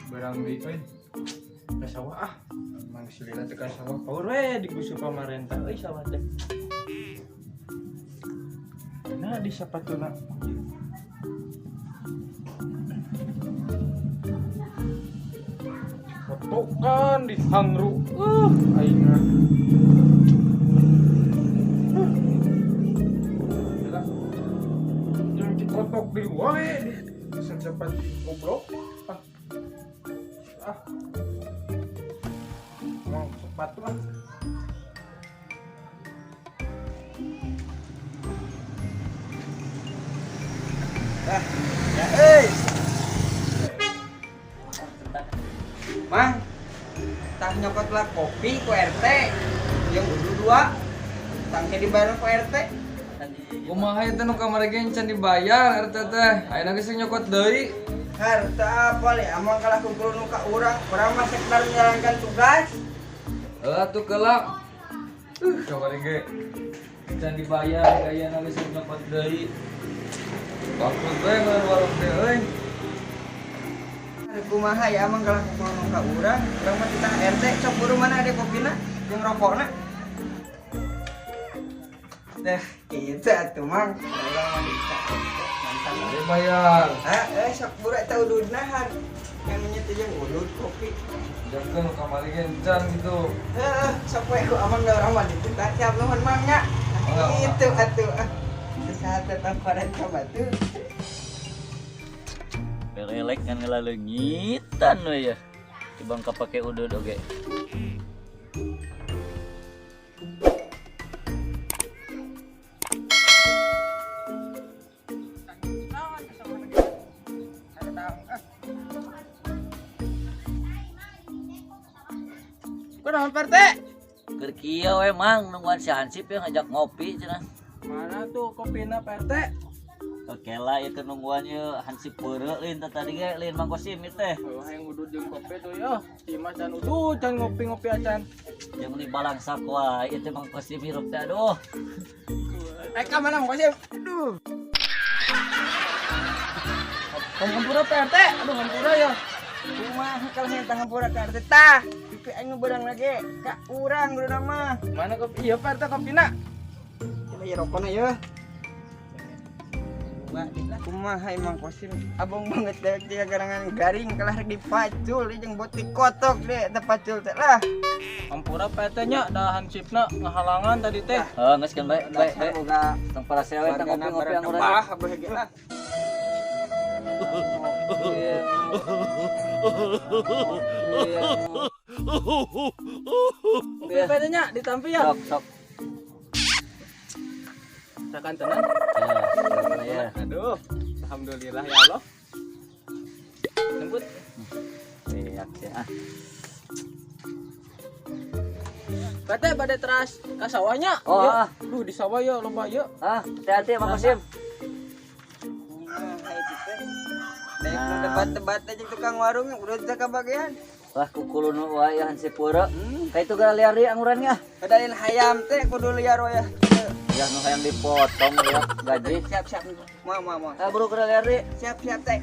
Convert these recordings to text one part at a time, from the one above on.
Barang di poin. Ka sawah ah. Mang silila teh ka sawah. Paur we digusu pamarentah euy sawah teh. Nah di sapatuna. Foto kan di hangru. Aing mah. Yang dikotok di wae di sedepan goblok. Mau sepatu ah. Mang, tah nyokotlah kopi ku RT yang udah 2 tangnya dibayar ku RT. Kumaha eta nu kamari ge can dibayar RT teh. Ayeuna geus nyokot deui. Harta apa le amang kalah kumpul nu ka urang mah sekedar menjalankan tugas. Atuh kelak. Kamari ge can dibayar ayeuna geus nyokot deui. Waktu teh ngeueur warung teh euy. Kumaha ya amang kalah kumpul nu ka urang mah titah RT sok buru mana ada kopina jeung rokokna. Teh kitu atuh mang. Urang mah mantap. Dibayar. Sok buru eta ududna han. Yang menyetu jeung udud kopi. Jangan kamari ge can gitu. Sok we ku amang da urang mah dititah siap nuhun mang nya. Itu atuh. Saat datang pada coba tuh. Pelelek kan ngelalengitan we ya. Tibang kapake udud oge. Kunaon Parte? Keur kieu we mang nungguan si Hansip yang ngajak ngopi cenah. Mana tuh kopina Parte? Oke lah itu nungguannya Hansip beureuh lin tadi ge lin Mang Kosim ieu teh. Hayang udud jeung kopi tuh ya. Cima can udud can ngopi-ngopi acan. Jeung di balangsak wae ieu teh Mang Kosim hirup teh aduh. Ka mana Mang Kosim? Aduh. Hampura Parte. Aduh hampura ya. Kumaha kalau saya hampura ka RT tah. Pipi aing nu beurang lagi ka urang guduna mah. Mana kopi? Ieu Parte kopina. Coba ya rokona ya. Kumaha Mang Kosim abang banget dia garangan garing kalah rek dipacul jeung boti kotok deh teh pacul teh lah. Ampura PT nya da hansipna ngahalangan tadi teh. Geus kan bae bae. Tong para sewe tong ngopi-ngopi yang urang. Ah abah ge lah. PT nya ditampi ya. Sok. Sakan tenan. Ya. Aduh, alhamdulillah ya Allah. Jemput. Siap ya. Bade bade teras ka sawahnya. Oh, Duh di sawah ya lomba ya. Hati-hati Mang Kosim. Nah, debat-debat aja tukang warung udah ka bagian. Wah kukulunu wae Hansip beureuh. Ka itu gara liar deui anggurannya. Kadain hayam teh kudu liar we ya. Ya nu hayang dipotong ya gaji. Siap. Mau. Buru gara liar deui. Siap teh.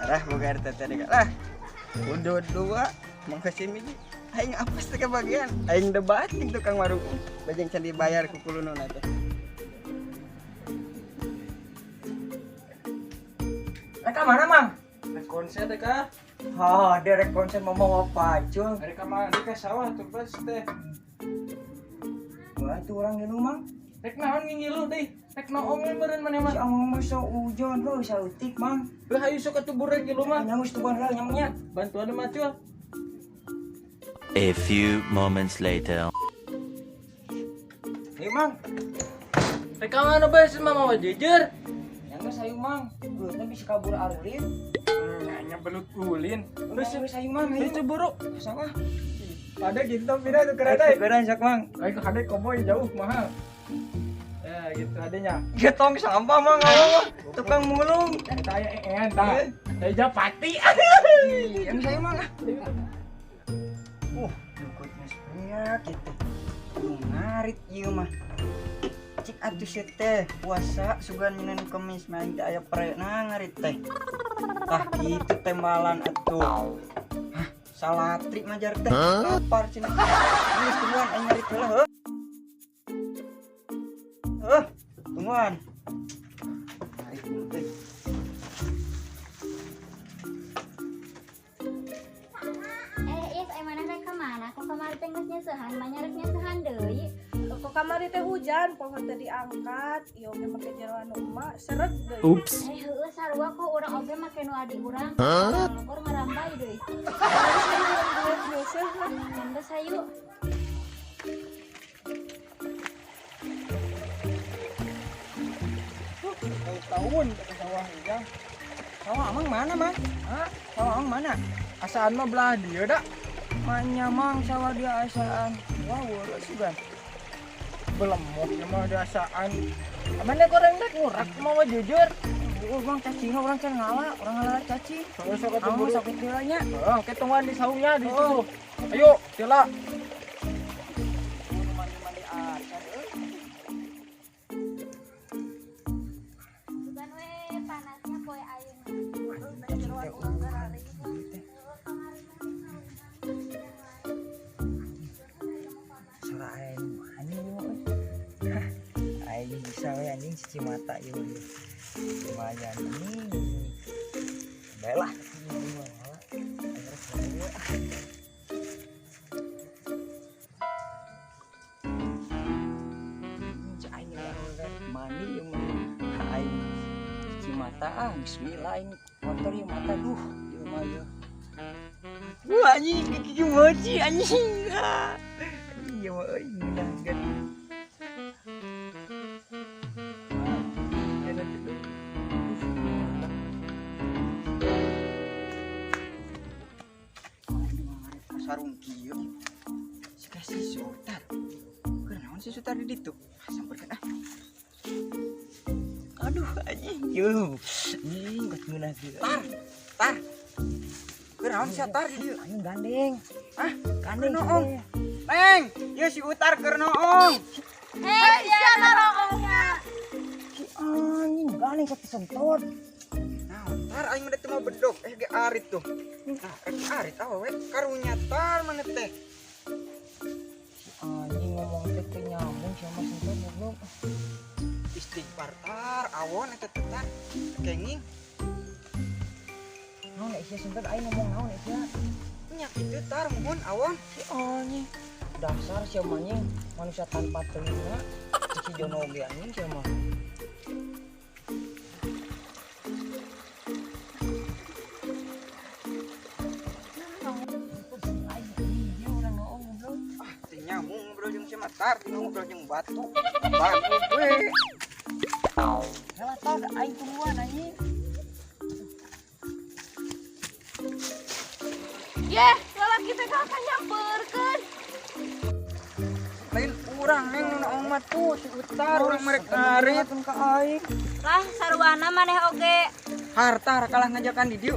Arah boga RT teh lah. Udah 2 Mang Kosim ini. Aing apes teh ka bagian. Aing debat jeung tukang warung. Bajeng can dibayar ku kulununa teh. Reka mana, Mang? Rek konser teh ka. Dia rek konser mau pacul. Rek mana di ka sawah tuh bos teh. Wah, itu orang di rumah. Rek naon ngingilu deui. Rek naon meureun maneh mah. Si amang masa ujon lo sautik, Mang. Beuh hayu sok atuh burek ieu mah. Nyamus tuh lah nyamnya. Bantuan macul. A few moments later. Hei, Mang. Rek mana bae sih mama jejer. Yang sayu, Mang. Belum bisa kabur alulin. Nya belut ulin. Bisa sayu, Mang. Itu buruk. Sawah. Ada gitu pindah tuh kereta. Keren sak, Mang. Ayo kade koboy jauh mahal. Ya gitu adanya. Getong sampah, Mang. Tukang mulung. Saya entah. Saya japati. Yang sayu, Mang. Lukutnya sepiak gitu. Ngarit ieu mah. cik atuh si teh puasa sugan minen kemis main di aya perena ngarit teh. Tah kitu tembalan atuh. Hah, salatri majar teh. Lapar cenah. Geus tungguan aya ngarit heula heuh. Tungguan. Ngarit teh. Is ai mana rek kemana? Kok kamari teh geus nyesehan, manya rek nyesehan deui. Kok kamari teh hujan, pohon teh diangkat, ieu ge make jeroan emak seret deui. Oops. Heueuh sarua kok urang oge make nu adi urang. Ngor ngarambai deui. Duit nyeseh lah. Geus hayu. Tahun ke sawah ya. Sawah amang mana, Mang? Hah? Sawah amang mana? Asaan mah belah dia dak. Manya mang sawah dia asaan. Wah, wala sugan. Belemok mah dia asaan. Amane goreng dek ngurak mau jujur. Oh, Bang cacing orang can ngala, orang ngala cacing. Sok ketemu sakit tilanya. Oh, ketungguan di saunya di situ. Ayo, tila. Mandi-mandi acan euy. Bukan we panasnya poe ayeuna. Jeroan urang garari. Sora aing anjing euy. Aing bisa we anjing cuci mata ieu. Lumayan ini. Baiklah. Mandi yang aing cuci mata bismillah ini kotor ya mata duh ieu mah ieu. Wah anjing gigi mochi anjing. Iya mah euy ngedangkeun. Sarung kieu si kasih sultan kenaon si sultan di ditu samperkeun aduh anjing yo anjing geus ngeunah dieu tar kenaon si tar di dieu anjing gandeng gandeng noong neng ieu si utar keur noong Sia naroongna. si anjing gandeng sakit sentot tar aing mah teu bedog ge arit tuh. Nah, arit awewe karunya tar mana teh. Si anjing ngomong teh teu nyambung sama sentot goblok. Istighfar tar awon eta teh tar kenging. Naon sia sentot aing ngomong naon sia? Nya kitu tar mohon awon si anjing. Dasar sia anjing manusia tanpa telinga. Si Jono ge anjing sia mah. Nyamung ngobrol jeung sia matar, ngobrol jeung batu. Batu we. Salah tah aing tungguan anjing. Yeh, lalaki teh ka nyamperkeun. Lain urang neng naon mah tuh si utar urang merek arit ka aing. Lah saruana maneh oge. Harta kalah ngajakan di dieu.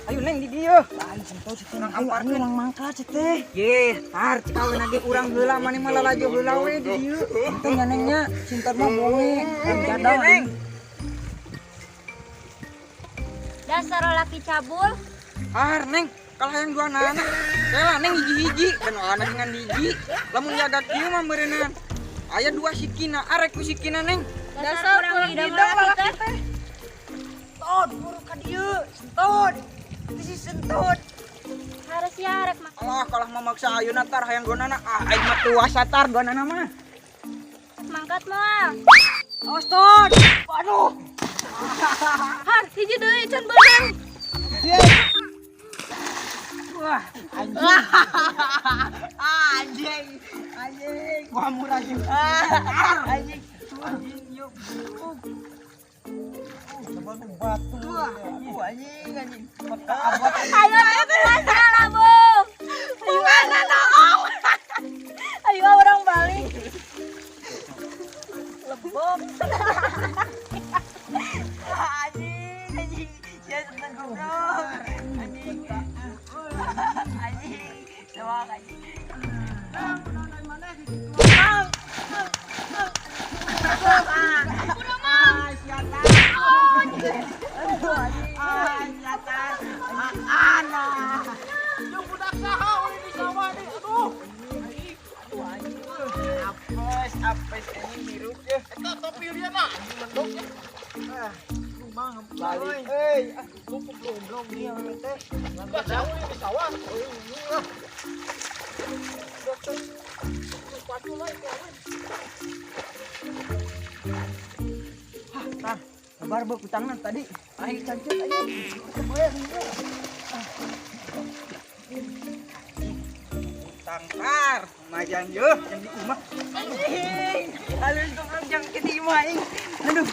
Ayo neng di dieu. Lain sentuh si tenang aing lang mangkat si teh. Ye, tar cikaweun ge urang heula maneh mah lalajo heula we di dieu. Teh nyanengnya sinter mah bonge. Jadang neng. Dasar laki cabul. Har neng kalah yang dua anak. Kela neng hiji-hiji dan anak dengan hiji. Lamun jaga kieu mah meureunana. Aya dua sikina arek ku sikina neng. Dasar urang hidang lalaki teh. Sentot, buru ka dieu. Sentot. Itu si sentot. Harus ya rek mah. Allah kalah memaksa ayeuna tar hayang gonana. Aing mah tuasa tar gonana mah. Mangkat moal. Awas tot. Waduh. Har, hiji deui can beurang. Wah, anjing. Anjing. Wah murah juga. Anjing. Anjing yuk. Coba nu batu. Anjing. Maka abot. Ayo salah bu. Gimana naong? Ayo orang balik. Lebok. Anjing. Ya seneng goblok. Anjing. Coba anjing. Rumah hampura euy. Belum dia teh. Lambat jauh di sawah. Dokter. Patu lah itu. Tah, kabar beuh kutangna tadi. Aing cancet aja. Bayar nih. Tangkar, majan yeuh yang di imah. Anjing. Alun tong jang ke di imah aing. Aduh.